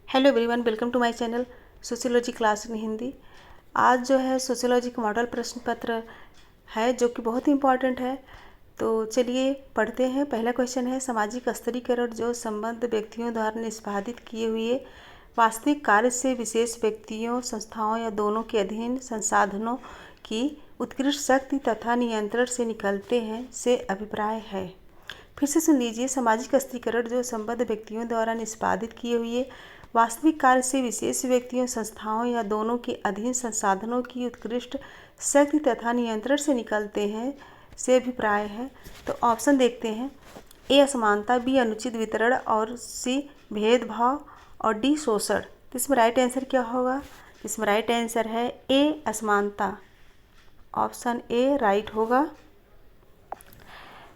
Hello everyone, welcome to my channel sociology class in Hindi. आज जो है सोशियोलॉजी का मॉडल प्रश्न पत्र है जो कि बहुत ही इम्पॉर्टेंट है। तो चलिए पढ़ते हैं। पहला क्वेश्चन है, सामाजिक स्तरीकरण जो संबद्ध व्यक्तियों द्वारा निष्पादित किए हुए वास्तविक कार्य से विशेष व्यक्तियों, संस्थाओं या दोनों के अधीन संसाधनों की उत्कृष्ट शक्ति तथा नियंत्रण से निकलते हैं से अभिप्राय है। फिर से सुन लीजिए। सामाजिक स्तरीकरण जो संबद्ध व्यक्तियों द्वारा निष्पादित किए हुए वास्तविक कार्य से विशेष व्यक्तियों, संस्थाओं या दोनों के अधीन संसाधनों की उत्कृष्ट शक्ति तथा नियंत्रण से निकलते हैं से अभिप्राय है। तो ऑप्शन देखते हैं। ए असमानता, बी अनुचित वितरण और सी भेदभाव और डी शोषण। तो इसमें राइट आंसर क्या होगा? इसमें राइट आंसर है ए असमानता। ऑप्शन ए राइट होगा।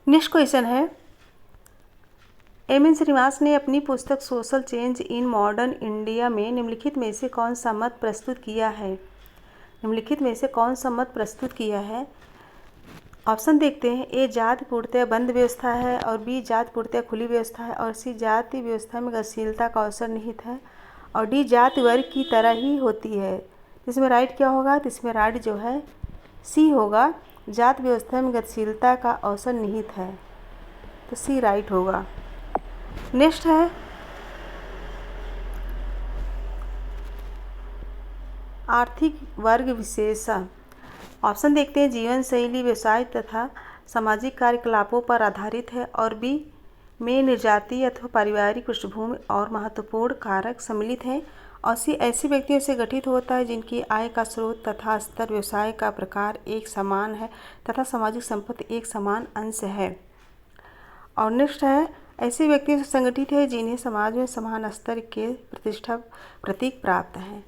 नेक्स्ट क्वेश्चन है, एम.एन. श्रीनिवास ने अपनी पुस्तक social change in modern India में निम्नलिखित में से कौन सा मत प्रस्तुत किया है? निम्नलिखित में से कौन सा मत प्रस्तुत किया है? ऑप्शन देखते हैं। ए जाति पूर्णतः बंद व्यवस्था है और बी जाति पूर्णतः खुली व्यवस्था है और सी जाति व्यवस्था में गतिशीलता का अवसर निहित है और डी जाति वर्ग की तरह ही होती है। इसमें राइट क्या होगा? तो इसमें राइट जो है सी होगा, जाति व्यवस्था में गतिशीलता का अवसर निहित है। तो सी राइट होगा। नेक्स्ट है, आर्थिक वर्ग विशेषण। ऑप्शन देखते हैं। जीवन शैली, व्यवसाय तथा सामाजिक कार्यकलापों पर आधारित है और बी में निर्जातीय अथवा पारिवारिक पृष्ठभूमि और महत्वपूर्ण कारक सम्मिलित हैं और सी ऐसे व्यक्तियों से गठित होता है जिनकी आय का स्रोत तथा स्तर, व्यवसाय का प्रकार एक समान है तथा सामाजिक संपत्ति एक समान अंश है। और नेक्स्ट है, ऐसे व्यक्तियों से संगठित है जिन्हें समाज में समान स्तर के प्रतिष्ठा प्रतीक प्राप्त है।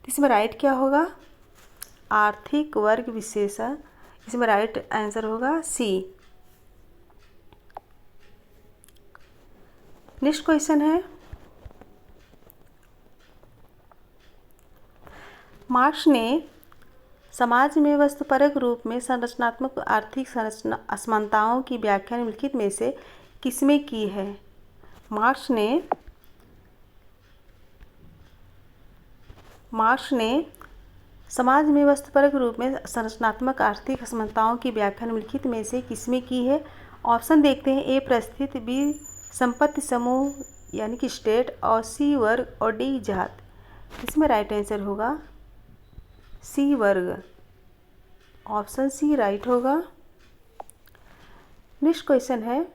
इसमें राइट क्या होगा? आर्थिक वर्ग विशेषण। इसमें राइट आंसर होगा सी। नेक्स्ट क्वेश्चन है, मार्क्स ने समाज में वस्तुपरक रूप में संरचनात्मक आर्थिक संरचना असमानताओं की व्याख्या निम्नलिखित में से किसमें की है? मार्क्स ने समाज में वस्तुपरक रूप में संरचनात्मक आर्थिक असमानताओं की व्याख्या निम्नलिखित में से किसमें की है? ऑप्शन देखते हैं। ए परिस्थिति, बी संपत्ति समूह यानी कि स्टेट और सी वर्ग और डी जात। इसमें राइट आंसर होगा सी वर्ग। ऑप्शन सी राइट होगा। नेक्स्ट क्वेश्चन है,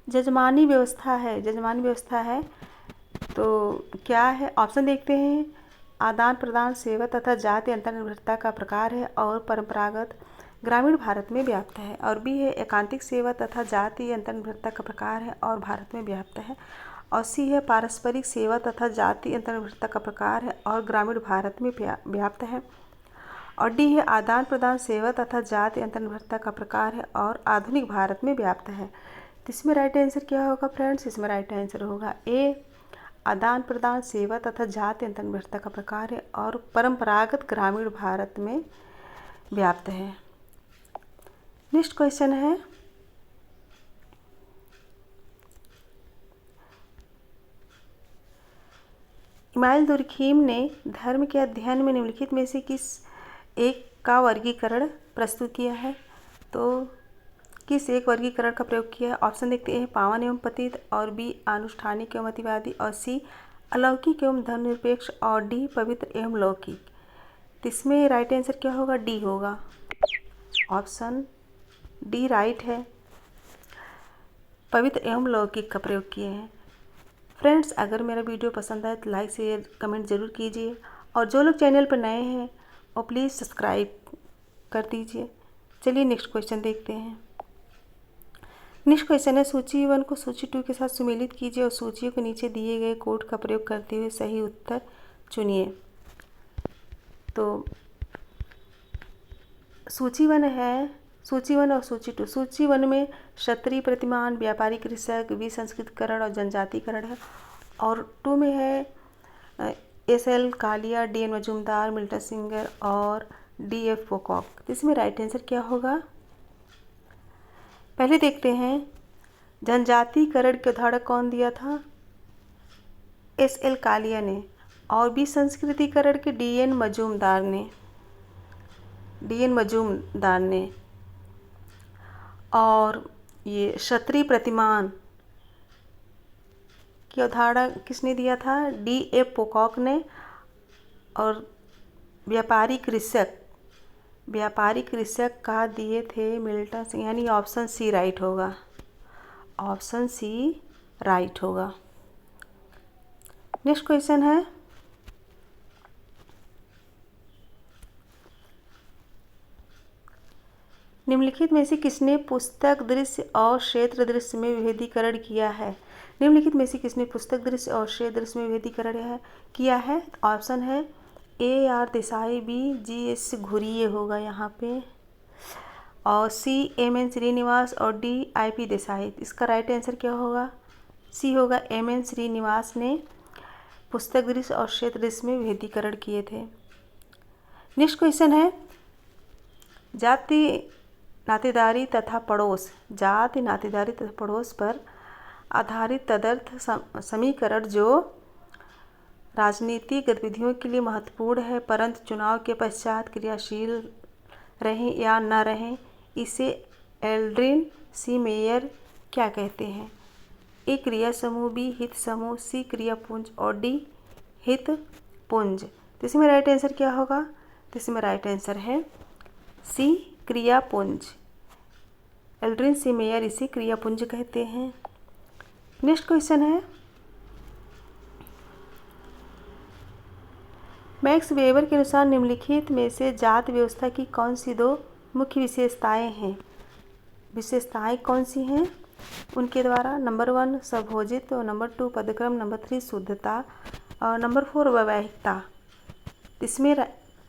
जजमानी व्यवस्था है तो क्या है? ऑप्शन देखते हैं। आदान प्रदान, सेवा तथा जाति अंतर्निर्भरता का प्रकार है और परंपरागत ग्रामीण भारत में व्याप्त है और बी है एकांतिक सेवा तथा जाति अंतर्निर्भरता का प्रकार है और भारत में व्याप्त है और सी है पारस्परिक सेवा तथा जाति अंतर्निर्भरता का प्रकार है और ग्रामीण भारत में व्याप्त है और डी है आदान प्रदान, सेवा तथा जाति अंतर्निर्भरता का प्रकार है और आधुनिक भारत में व्याप्त है। तो इसमें राइट आंसर क्या होगा फ्रेंड्स? इसमें राइट आंसर होगा ए आदान प्रदान, सेवा तथा जाति अंतर्निर्भरता का प्रकार है और परंपरागत ग्रामीण भारत में व्याप्त है। नेक्स्ट क्वेश्चन है, इमाइल दुर्खीम ने धर्म के अध्ययन में निम्नलिखित में से किस एक का वर्गीकरण प्रस्तुत किया है? तो किस एक वर्गीकरण का प्रयोग किया है? ऑप्शन देखते हैं। पावन एवं पतित और बी अनुष्ठानिक एवं अतिवादी और सी अलौकिक एवं धर्मनिरपेक्ष और डी पवित्र एवं लौकिक। तो इसमें राइट आंसर क्या होगा? डी होगा। ऑप्शन डी राइट है, पवित्र एवं लौकिक का प्रयोग किए हैं। फ्रेंड्स, अगर मेरा वीडियो पसंद आए तो लाइक शेयर कमेंट ज़रूर कीजिए और जो लोग चैनल पर नए हैं वो प्लीज़ सब्सक्राइब कर दीजिए। चलिए नेक्स्ट क्वेश्चन देखते हैं। नेक्स्ट क्वेश्चन है, सूची 1 को सूची 2 के साथ सुमेलित कीजिए और सूचियों के नीचे दिए गए कोड का प्रयोग करते हुए सही उत्तर चुनिए। तो सूची 1 और सूची 2। सूची 1 में क्षत्रिय प्रतिमान, व्यापारी कृषक, विसंस्कृतकरण और जनजातीकरण है और 2 में है S L. Kalia, D N. Majumdar, Milton Singer और डी.एफ. पोकॉक। इसमें राइट आंसर क्या होगा? पहले देखते हैं, जनजातीकरण के उदाहरण कौन दिया था? S.L. कालिया ने, और बी संस्कृतिकरण के D.N. मजूमदार ने, और ये क्षत्रिय प्रतिमान की अवधारणा किसने दिया था? D.A. पोकॉक ने, और व्यापारी कृषक का दिए थे मिल्टन सिंह, यानी ऑप्शन सी राइट होगा। ऑप्शन सी राइट होगा। नेक्स्ट क्वेश्चन है, निम्नलिखित में से किसने पुस्तक दृश्य और क्षेत्र दृश्य में विभेदीकरण किया है? निम्नलिखित में से किसने पुस्तक दृश्य और क्षेत्र दृश्य में विभेदीकरण किया है? ऑप्शन है A.R. Desai, B. G.S. Ghurye होगा यहाँ पे, और C. M.N. श्रीनिवास, और D. I.P. देसाई। इसका राइट आंसर क्या होगा? C होगा। M.N. श्रीनिवास ने पुस्तक दृश्य और क्षेत्र दृश्य में विभेदीकरण किए थे। नेक्स्ट क्वेश्चन है, जाति नातेदारी तथा पड़ोस पर आधारित तदर्थ समीकरण जो राजनीतिक गतिविधियों के लिए महत्वपूर्ण है परंतु चुनाव के पश्चात क्रियाशील रहें या न रहें, इसे एल्ड्रिन सी मेयर क्या कहते हैं? ए क्रिया समूह, बी हित समूह, सी क्रियापुंज, और डी हित पुंज। तो इसमें राइट आंसर क्या होगा? तो इसमें राइट आंसर है सी क्रियापुंज। एल्ड्रिन सी मेयर इसे क्रियापुंज कहते हैं। नेक्स्ट क्वेश्चन है, मैक्स वेबर के अनुसार निम्नलिखित में से जात व्यवस्था की कौन सी दो मुख्य विशेषताएं कौन सी हैं उनके द्वारा? नंबर 1 स्वभोजित, और नंबर 2 पदक्रम, नंबर 3 शुद्धता, और नंबर 4 वैवाहिकता। इसमें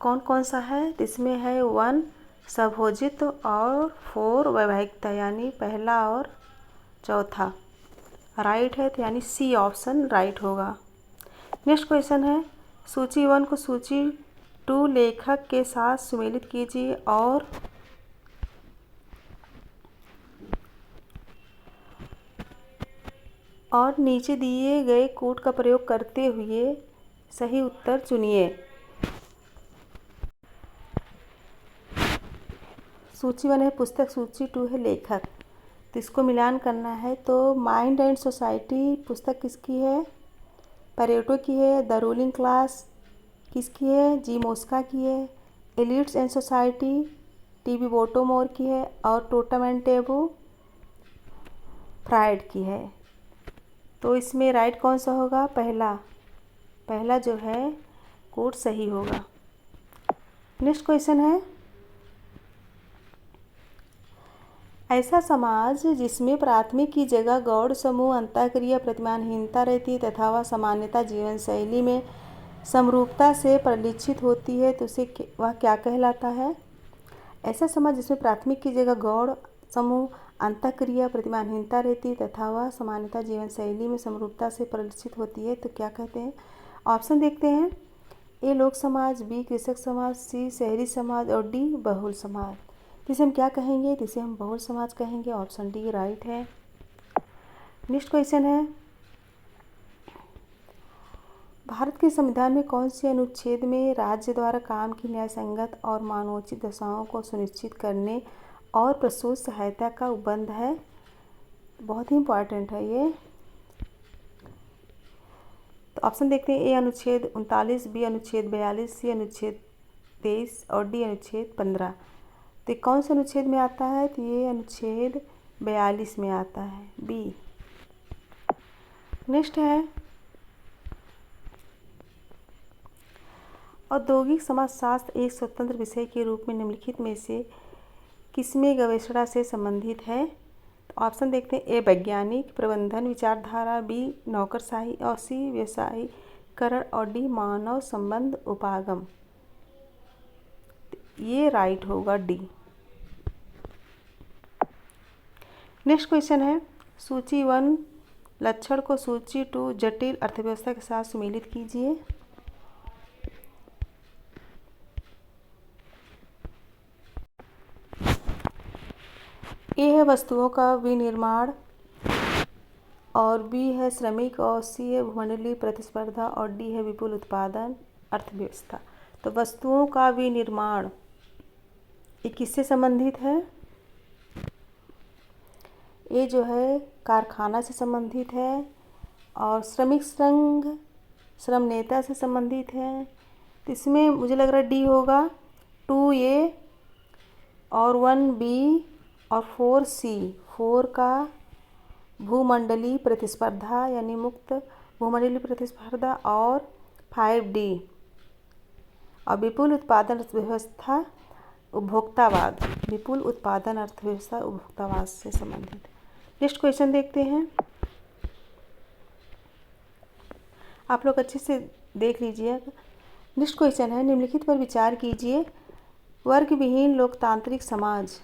कौन कौन सा है? इसमें है 1 स्वभोजित और 4 वैवाहिकता, यानी पहला और चौथा राइट है, तो यानी सी ऑप्शन राइट होगा। नेक्स्ट क्वेश्चन है, सूची 1 को सूची 2 लेखक के साथ सुमेलित कीजिए और नीचे दिए गए कोड का प्रयोग करते हुए सही उत्तर चुनिए। सूची 1 है पुस्तक, सूची 2 है लेखक, तो इसको मिलान करना है। तो माइंड एंड सोसाइटी पुस्तक किसकी है? पेरेटो की है। द रूलिंग क्लास किसकी है? जी मोस्का की है। Elites and society T B. Bottomore की है, और टोटम एंड टेबू फ्राइड की है। तो इसमें राइट कौन सा होगा? पहला जो है कोड सही होगा। नेक्स्ट क्वेश्चन है, ऐसा समाज जिसमें प्राथमिक की जगह गौड़ समूह अंतःक्रिया प्रतिमानहीनता रहती है तथा वह सामान्यता जीवन शैली में समरूपता से परिलक्षित होती है, तो उसे वह क्या कहलाता है? ऐसा समाज जिसमें प्राथमिक की जगह गौड़ समूह अंतःक्रिया प्रतिमानहीनता रहती है तथा वह सामान्यता जीवन शैली में समरूपता से परिलक्षित होती है, तो क्या कहते हैं? ऑप्शन देखते हैं। ए लोक समाज, बी कृषक समाज, सी शहरी समाज, और डी बहुल समाज। जिसे हम क्या कहेंगे? जिसे हम बहुल समाज कहेंगे। ऑप्शन डी राइट है। नेक्स्ट क्वेश्चन है, भारत के संविधान में कौन से अनुच्छेद में राज्य द्वारा काम की न्यायसंगत और मानवोचित दशाओं को सुनिश्चित करने और प्रसूति सहायता का उपबंध है? बहुत ही इम्पॉर्टेंट है ये। तो ऑप्शन देखते हैं। ए अनुच्छेद 39, बी अनुच्छेद 42, सी अनुच्छेद 23, और डी अनुच्छेद 15। तो कौन से अनुच्छेद में आता है? तो ये अनुच्छेद 42 में आता है, बी। नेक्स्ट है, औद्योगिक समाजशास्त्र एक स्वतंत्र विषय के रूप में निम्नलिखित में से किसमें गवेषणा से संबंधित है? तो ऑप्शन देखते हैं। ए वैज्ञानिक प्रबंधन विचारधारा, बी नौकरशाही, और सी व्यवसायीकरण, और डी मानव संबंध उपागम। ये राइट होगा, डी। नेक्स्ट क्वेश्चन है, सूची 1 लक्षण को सूची 2 जटिल अर्थव्यवस्था के साथ सुमेलित कीजिए। ये है वस्तुओं का विनिर्माण और बी है श्रमिक, और सी है भूमंडलीय प्रतिस्पर्धा, और डी है विपुल उत्पादन अर्थव्यवस्था। तो वस्तुओं का विनिर्माण ये किससे संबंधित है? ये जो है कारखाना से संबंधित है, और श्रमिक संघ श्रम नेता से संबंधित है। तो इसमें मुझे लग रहा है डी होगा, 2A और 1B और 4C। 4 का भूमंडलीय प्रतिस्पर्धा यानी मुक्त भूमंडलीय प्रतिस्पर्धा, और 5D और विपुल उत्पादन अर्थव्यवस्था उपभोक्तावाद। विपुल उत्पादन अर्थव्यवस्था उपभोक्तावाद से संबंधित। नेक्स्ट क्वेश्चन देखते हैं। आप लोग अच्छे से देख लीजिए। नेक्स्ट क्वेश्चन है, निम्नलिखित पर विचार कीजिए। वर्ग विहीन लोकतांत्रिक समाज,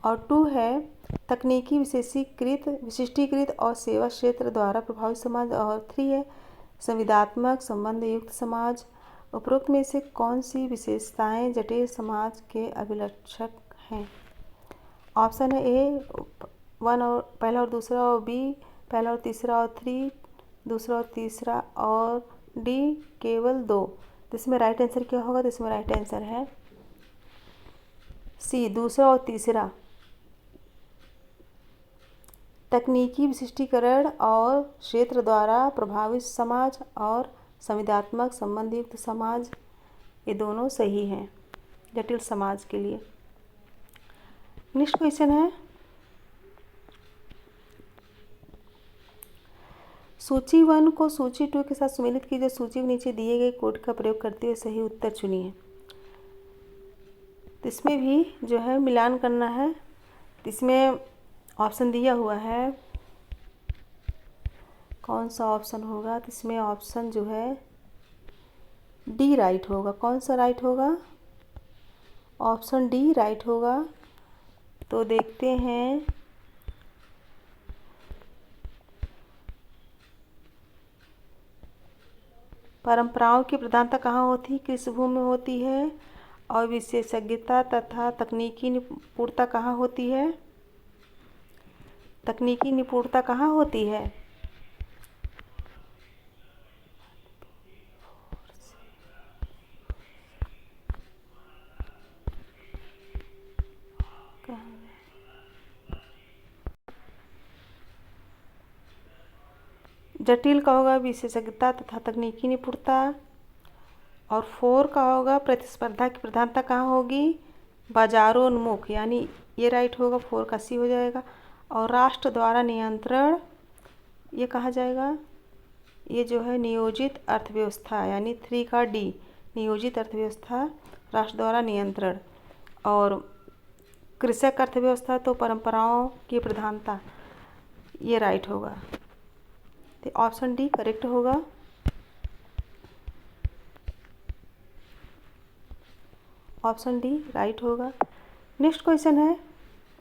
और 2 है तकनीकी विशिष्टीकृत और सेवा क्षेत्र द्वारा प्रभावित समाज, और 3 है संविदात्मक संबंध युक्त समाज। उपरोक्त में से कौन सी विशेषताएं जटिल समाज के अभिलक्षक हैं? ऑप्शन है ए 1 और पहला और दूसरा, और बी पहला और तीसरा, और 3 दूसरा और तीसरा, और डी केवल 2। तो इसमें राइट आंसर क्या होगा? तो इसमें राइट आंसर है सी, दूसरा और तीसरा। तकनीकी विशिष्टीकरण और क्षेत्र द्वारा प्रभावित समाज और संविदात्मक संबंध युक्त समाज, ये दोनों सही हैं जटिल समाज के लिए। नेक्स्ट क्वेश्चन है, सूची 1 को सूची 2 के साथ सम्मिलित कीजिए। सूची के नीचे दिए गए कोड का प्रयोग करते हुए सही उत्तर चुनिए। तो इसमें भी जो है मिलान करना है। तो इसमें ऑप्शन दिया हुआ है, कौन सा ऑप्शन होगा? तो इसमें ऑप्शन जो है डी राइट होगा। कौन सा राइट होगा? ऑप्शन डी राइट होगा। तो देखते हैं, परंपराओं की प्रधानता कहाँ होती है? कृषि भूमि में होती है। और विशेषज्ञता तथा तकनीकी निपुणता कहाँ होती है? तकनीकी निपुणता कहाँ होती है? जटिल का होगा विशेषज्ञता तथा तकनीकी निपुणता। और 4 का होगा प्रतिस्पर्धा की प्रधानता कहाँ होगी? बाजारोन्मुख, यानी ये राइट होगा। 4 का सी हो जाएगा। और राष्ट्र द्वारा नियंत्रण, ये कहा जाएगा, ये जो है नियोजित अर्थव्यवस्था, यानी 3 का डी नियोजित अर्थव्यवस्था, राष्ट्र द्वारा नियंत्रण। और कृषक अर्थव्यवस्था तो परंपराओं की प्रधानता, ये राइट होगा। तो ऑप्शन डी करेक्ट होगा। ऑप्शन डी राइट होगा। नेक्स्ट क्वेश्चन है,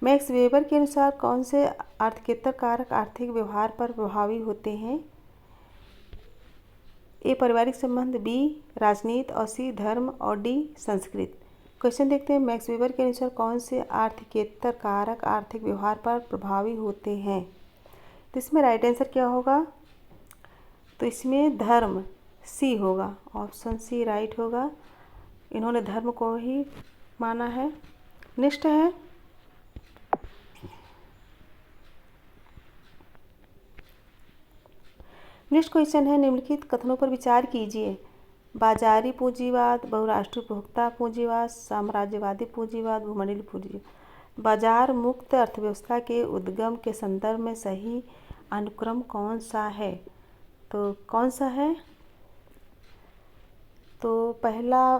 मैक्स वेबर के अनुसार कौन से आर्थिकेतर कारक आर्थिक व्यवहार पर प्रभावी होते हैं? ए पारिवारिक संबंध, बी राजनीति, और सी धर्म, और डी संस्कृत। क्वेश्चन देखते हैं, मैक्स वेबर के अनुसार कौन से आर्थिकेतर कारक आर्थिक व्यवहार पर प्रभावी होते हैं? तो इसमें राइट आंसर क्या होगा? तो इसमें धर्म, सी होगा। ऑप्शन सी राइट होगा। इन्होंने धर्म को ही माना है। नेक्स्ट है, नेक्स्ट क्वेश्चन है, निम्नलिखित कथनों पर विचार कीजिए। बाजारी पूंजीवाद, बहुराष्ट्रीय उपभोक्ता पूंजीवाद, साम्राज्यवादी पूंजीवाद, भूमंडलीय पूंजीवाद। बाजार मुक्त अर्थव्यवस्था के उद्गम के संदर्भ में सही अनुक्रम कौन सा है? तो कौन सा है? तो पहला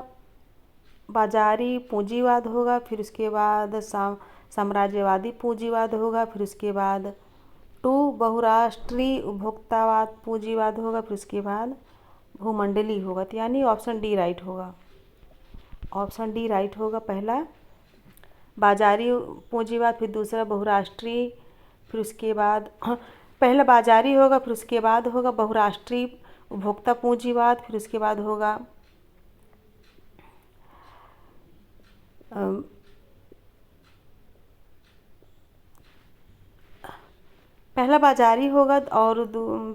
बाजारी पूंजीवाद होगा, फिर उसके बाद साम्राज्यवादी पूंजीवाद होगा, फिर उसके बाद 2 बहुराष्ट्रीय उपभोक्तावाद पूंजीवाद होगा, फिर उसके बाद भूमंडलीय होगा। तो यानी ऑप्शन डी राइट होगा। ऑप्शन डी राइट होगा। पहला बाजारी पूंजीवाद, फिर दूसरा बहुराष्ट्रीय, फिर उसके बाद पहला बाजारी होगा, फिर उसके बाद होगा बहुराष्ट्रीय उपभोक्ता पूंजीवाद, फिर उसके बाद होगा पहला बाजारी होगा और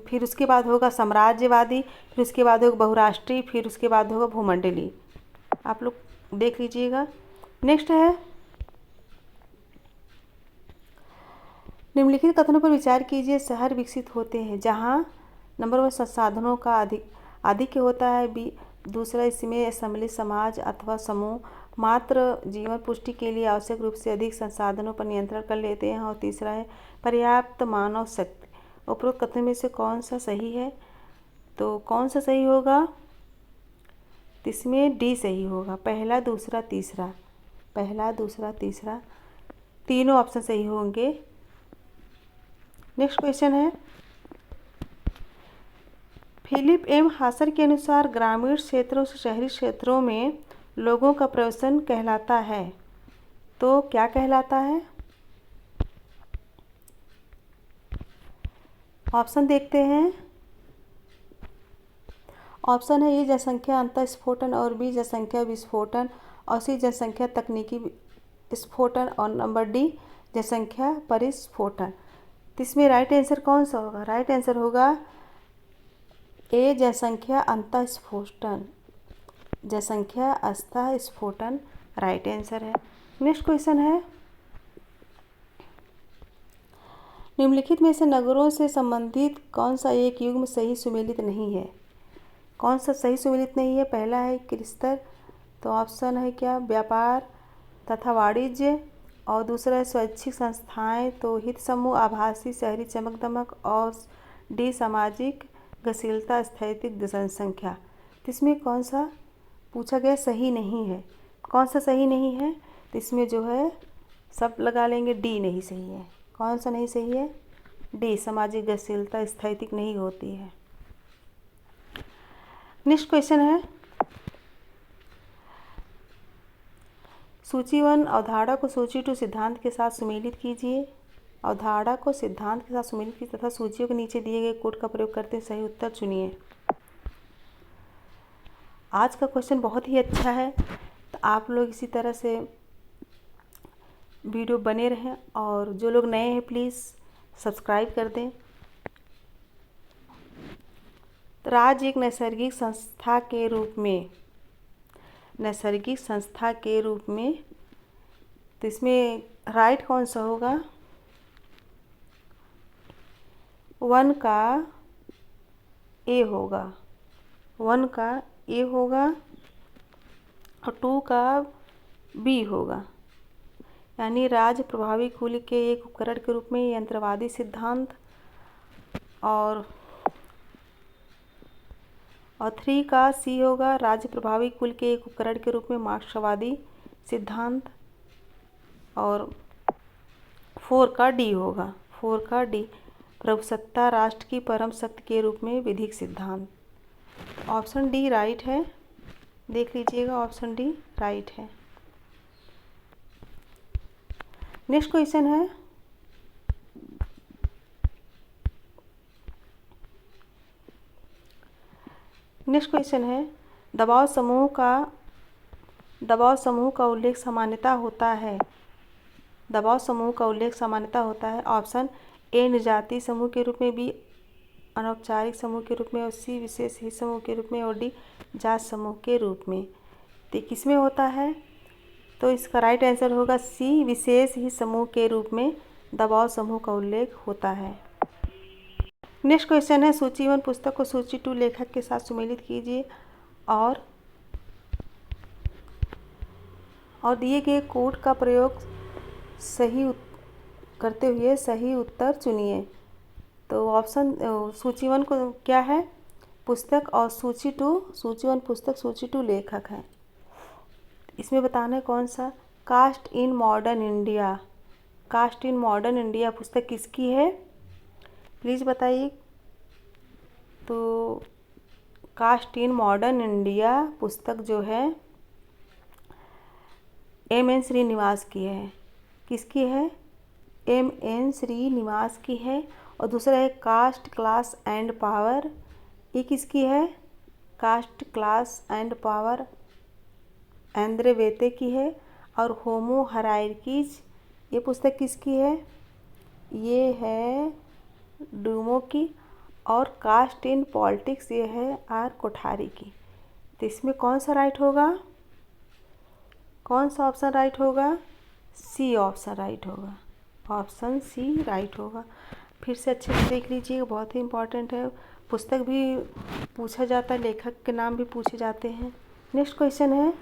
फिर उसके बाद होगा साम्राज्यवादी, फिर उसके बाद होगा बहुराष्ट्रीय, फिर उसके बाद होगा भूमंडलीय। आप लोग देख लीजिएगा। नेक्स्ट है, निम्नलिखित कथनों पर विचार कीजिए। शहर विकसित होते हैं जहाँ नंबर 1 संसाधनों का अधिक होता है, दूसरा इसमें असेंबली समाज अथवा समूह मात्र जीवन पुष्टि के लिए आवश्यक रूप से अधिक संसाधनों पर नियंत्रण कर लेते हैं, और तीसरा है पर्याप्त मानव शक्ति। उपरोक्त कथन में से कौन सा सही है? तो कौन सा सही होगा? इसमें डी सही होगा, पहला दूसरा तीसरा, पहला दूसरा तीसरा तीनों ऑप्शन सही होंगे। नेक्स्ट क्वेश्चन है, फिलिप एम हासर के अनुसार ग्रामीण क्षेत्रों से शहरी क्षेत्रों में लोगों का प्रवासन कहलाता है, तो क्या कहलाता है? ऑप्शन देखते हैं। ऑप्शन है ए जनसंख्या अंतःस्फोटन, और बी जनसंख्या विस्फोटन, और सी जनसंख्या तकनीकी स्फोटन, और नंबर डी जनसंख्या परिस्फोटन। तो इसमें राइट आंसर कौन सा होगा? राइट आंसर होगा ए जनसंख्या अंतःस्फोटन, जनसंख्या अंतःस्फोटन राइट आंसर है। नेक्स्ट क्वेश्चन है, निम्नलिखित में से नगरों से संबंधित कौन सा एक युग्म सही सुमेलित नहीं है? कौन सा सही सुमेलित नहीं है? पहला है क्लिस्तर, तो ऑप्शन है क्या? व्यापार तथा वाणिज्य, और दूसरा है स्वैच्छिक संस्थाएं, तो हित समूह, आभासी शहरी चमक दमक, और डी सामाजिक गतिशीलता स्थैतिक जनसंख्या। तो इसमें कौन सा पूछा गया सही नहीं है? कौन सा सही नहीं है? तो इसमें जो है सब लगा लेंगे, डी नहीं सही है। कौन सा नहीं सही है? डी सामाजिक गतिशीलता स्थैतिक नहीं होती है। नेक्स्ट क्वेश्चन है, सूची 1 अवधारणा को सूची 2 सिद्धांत के साथ सुमेलित कीजिए। अवधारणा को सिद्धांत के साथ सुमेलित कीजिए तथा सूचियों के नीचे दिए गए कोड का प्रयोग करते हुए सही उत्तर चुनिए। आज का क्वेश्चन बहुत ही अच्छा है, तो आप लोग इसी तरह से वीडियो बने रहें, और जो लोग नए हैं प्लीज़ सब्सक्राइब कर दें। राज्य एक नैसर्गिक संस्था के रूप में, नैसर्गिक संस्था के रूप में, तो इसमें राइट कौन सा होगा? 1 का ए होगा, 1 का ए होगा, और 2 का बी होगा। यानी राज्य प्रभावी कुल के एक उपकरण के रूप में यंत्रवादी सिद्धांत, और 3 का सी होगा, राज्य प्रभावी कुल के एक उपकरण के रूप में मार्क्सवादी सिद्धांत, और 4 का डी होगा, 4 का डी प्रभुसत्ता राष्ट्र की परम शक्ति के रूप में विधिक सिद्धांत। ऑप्शन डी राइट है, देख लीजिएगा, ऑप्शन डी राइट है। नेक्स्ट क्वेश्चन है, दबाव समूह का उल्लेख सामान्यता होता है। दबाव समूह का उल्लेख सामान्यता होता है। ऑप्शन ए निर्जातीय समूह के रूप में, बी अनौपचारिक समूह के रूप में, और सी विशेष हित समूह के रूप में, और डी जात समूह के रूप में। तो किस में होता है? तो इसका राइट आंसर होगा सी, विशेष हित समूह के रूप में दबाव समूह का उल्लेख होता है। नेक्स्ट क्वेश्चन है, सूची 1 पुस्तक को सूची 2 लेखक के साथ सुमेलित कीजिए, और दिए गए कोड का प्रयोग करते हुए सही उत्तर चुनिए। तो ऑप्शन सूची 1 को क्या है? पुस्तक, और सूची 1 पुस्तक, सूची 2 लेखक है। इसमें बताना है कौन सा? Caste in modern India, caste in modern India पुस्तक किसकी है? प्लीज़ बताइए। तो कास्ट इन मॉडर्न इंडिया पुस्तक जो है M.N. श्रीनिवास की है। किसकी है? M.N. श्रीनिवास की है। और दूसरा है कास्ट क्लास एंड पावर, ये किसकी है? Caste class and power Andre वेते की है। और होमो हायरार्कीज, ये पुस्तक किसकी है? ये है डूमो की, और कास्ट इन पॉलिटिक्स ये है आर कोठारी की। तो इसमें कौन सा राइट होगा, कौन सा ऑप्शन राइट होगा? सी ऑप्शन राइट होगा, ऑप्शन सी राइट होगा। फिर से अच्छे से देख लीजिए, बहुत ही इम्पॉर्टेंट है। पुस्तक भी पूछा जाता है, लेखक के नाम भी पूछे जाते हैं। नेक्स्ट क्वेश्चन है,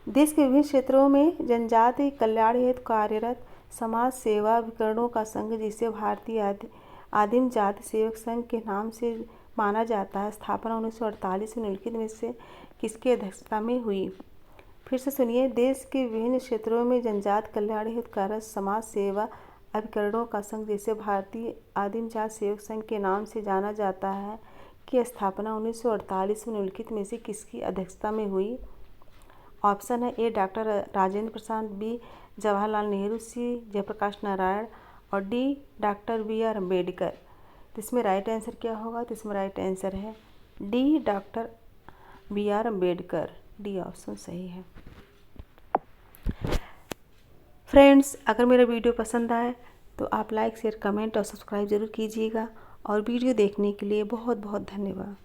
देश के विभिन्न क्षेत्रों में जनजाति कल्याण हेतु कार्यरत समाज सेवा विकरणों का संघ, जिसे भारतीय आदिम जाति सेवक संघ के नाम से माना जाता है, स्थापना 1948 में निम्नलिखित में से किसकी अध्यक्षता में हुई? फिर से सुनिए, देश के विभिन्न क्षेत्रों में जनजाति कल्याण हेतु कार्यरत समाज सेवा अभिकरणों का संघ, जिसे भारतीय आदिम जाति सेवक संघ के नाम से जाना जाता है, की स्थापना 1948 में निम्नलिखित में से किसकी अध्यक्षता में हुई? ऑप्शन है A doctor Rajendra Prasad, B Jawaharlal Nehru, C Jayaprakash Narayan और D doctor B R Ambedkar. तो इसमें राइट आंसर क्या होगा? तो इसमें राइट आंसर है D doctor B R Ambedkar. D option सही है। फ्रेंड्स, अगर मेरा वीडियो पसंद आए तो आप लाइक शेयर कमेंट और सब्सक्राइब ज़रूर कीजिएगा, और वीडियो देखने के लिए बहुत बहुत धन्यवाद।